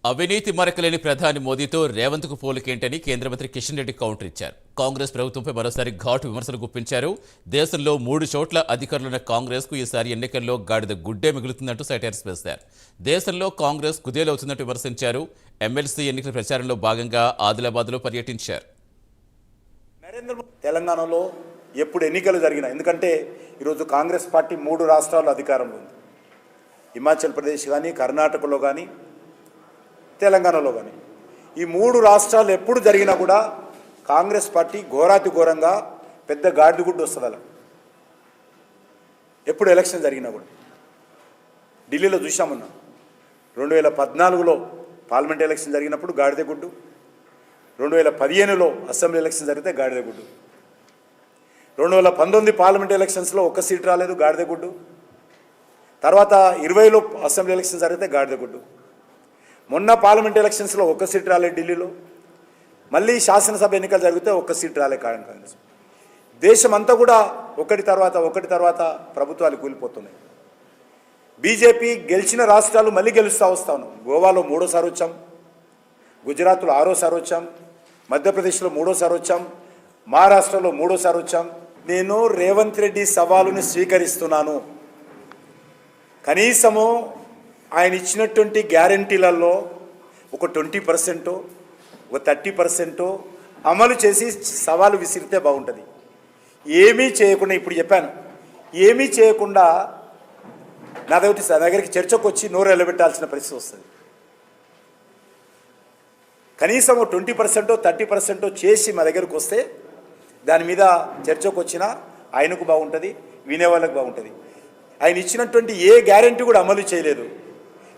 అవినీతి మరకలేని ప్రధాని మోదీతో రేవంత్కు పోలికేంటని కేంద్ర మంత్రి కిషన్ రెడ్డి కౌంటర్ ఇచ్చారు. కాంగ్రెస్ ప్రభుత్వంపై మరోసారి ఘాటు విమర్శలు గుప్పించారు. దేశంలో 3 చోట్ల అధికారులున్న కాంగ్రెస్కు ఈసారి ఎన్నికల్లో గాడిద గుడ్డే మిగులుతుందంటూ సెటైర్స్ వేశారు. దేశంలో కాంగ్రెస్ కుదేలవుతుందంటూ విమర్శించారు. ఎమ్మెల్సీ ఎన్నికల ప్రచారంలో భాగంగా ఆదిలాబాద్లో పర్యటించారు. తెలంగాణలో ఎప్పుడు ఎన్నికలు జరిగినా, ఎందుకంటే ఈరోజు కాంగ్రెస్ పార్టీ 3 రాష్ట్రాల్లో అధికారంలో ఉంది. హిమాచల్ ప్రదేశ్ కానీ, కర్ణాటకలో కానీ, తెలంగాణలో కానీ ఈ 3 రాష్ట్రాలు ఎప్పుడు జరిగినా కూడా కాంగ్రెస్ పార్టీ ఘోరాతి ఘోరంగా పెద్ద గాడిదగుడ్డు వస్తుంది. అలా ఎప్పుడు ఎలక్షన్ జరిగినా కూడా ఢిల్లీలో చూసామన్నా 2014లో పార్లమెంట్ ఎలక్షన్ జరిగినప్పుడు గాడిదగుడ్డు, 2015లో అసెంబ్లీ ఎలక్షన్ జరిగితే గాడిదగుడ్డు, 2019 పార్లమెంట్ ఎలక్షన్స్లో 1 సీట్ రాలేదు గాడిదగుడ్డు, తర్వాత 20లో అసెంబ్లీ ఎలక్షన్ జరిగితే గాడిదగుడ్డు, మొన్న పార్లమెంట్ ఎలక్షన్స్లో 1 సీట్ రాలేదు ఢిల్లీలో, మళ్ళీ శాసనసభ ఎన్నికలు జరిగితే 1 సీట్ రాలే కాంగ్రెస్. దేశమంతా కూడా ఒకటి తర్వాత ప్రభుత్వాలు కూలిపోతున్నాయి. బీజేపీ గెలిచిన రాష్ట్రాలు మళ్ళీ గెలుస్తూ వస్తా ఉన్నాం. గోవాలో 3ఓసారి వచ్చాం, గుజరాత్లో 6ఓసారి వచ్చాం, మధ్యప్రదేశ్లో 3ఓసారి వచ్చాం, మహారాష్ట్రలో 3ఓసారి వచ్చాం. నేను రేవంత్ రెడ్డి సవాలుని స్వీకరిస్తున్నాను. కనీసము ఆయన ఇచ్చినటువంటి గ్యారంటీలలో ఒక 20%, ఒక 30% అమలు చేసి సవాలు విసిరితే బాగుంటుంది. ఏమీ చేయకుండా, ఇప్పుడు చెప్పాను, ఏమీ చేయకుండా నా దగ్గరికి చర్చకు వచ్చి నోరు ఎల్లబెట్టాల్సిన పరిస్థితి వస్తుంది. కనీసం 20%, 30% చేసి మా దగ్గరకు వస్తే దాని మీద చర్చకు వచ్చినా ఆయనకు బాగుంటుంది, వినేవాళ్ళకు బాగుంటుంది. ఆయన ఇచ్చినటువంటి ఏ గ్యారంటీ కూడా అమలు చేయలేదు.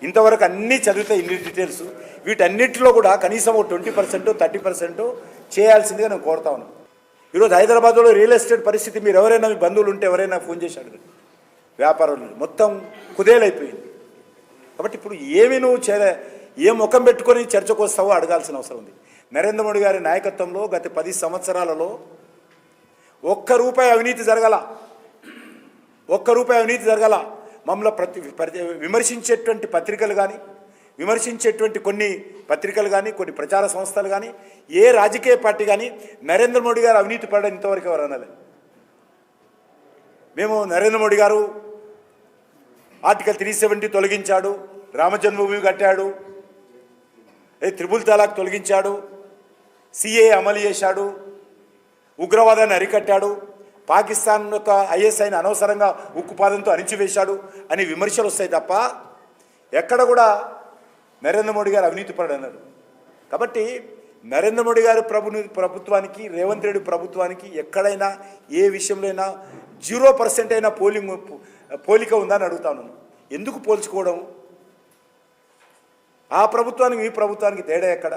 ఇంతవరకు అన్నీ చదివితే ఇన్ని డీటెయిల్స్, వీటన్నిటిలో కూడా కనీసం 20%, 30% చేయాల్సిందిగా నేను కోరుతా ఉన్నాను. ఈరోజు హైదరాబాద్లో రియల్ ఎస్టేట్ పరిస్థితి, మీరు ఎవరైనా మీ బంధువులు ఉంటే ఎవరైనా ఫోన్ చేసి అడగండి. వ్యాపారులు మొత్తం కుదేలైపోయింది. కాబట్టి ఇప్పుడు ఏమి నువ్వు ఏ ముఖం పెట్టుకొని చర్చకు వస్తావో అడగాల్సిన అవసరం ఉంది. నరేంద్ర మోడీ గారి నాయకత్వంలో గత 10 సంవత్సరాలలో ₹1 అవినీతి జరగాల, ₹1 అవినీతి జరగాల. మమ్మల్ని విమర్శించేటువంటి పత్రికలు కానీ, విమర్శించేటువంటి కొన్ని పత్రికలు కానీ, కొన్ని ప్రచార సంస్థలు కానీ, ఏ రాజకీయ పార్టీ కానీ నరేంద్ర మోడీ గారు అవినీతి పడడం ఇంతవరకు ఎవరు అనాలి. మేము నరేంద్ర మోడీ గారు ఆర్టికల్ 370 తొలగించాడు, రామజన్మభూమి కట్టాడు, త్రిపుల్ తలాక్ తొలగించాడు, సిఏ అమలు చేశాడు, ఉగ్రవాదాన్ని అరికట్టాడు, పాకిస్తాన్ యొక్క ఐఎస్ఐని అనవసరంగా ఉక్కుపాదంతో అణిచివేశాడు అని విమర్శలు వస్తాయి తప్ప ఎక్కడ కూడా నరేంద్ర మోడీ గారు అవినీతి పడన్నాడు. కాబట్టి నరేంద్ర మోడీ గారి ప్రభుత్వానికి, రేవంత్ రెడ్డి ప్రభుత్వానికి ఎక్కడైనా ఏ విషయంలో అయినా 0% అయినా పోలిక ఉందని అడుగుతాను. ఎందుకు పోల్చుకోవడం? ఆ ప్రభుత్వానికి ఈ ప్రభుత్వానికి తేడా ఎక్కడ?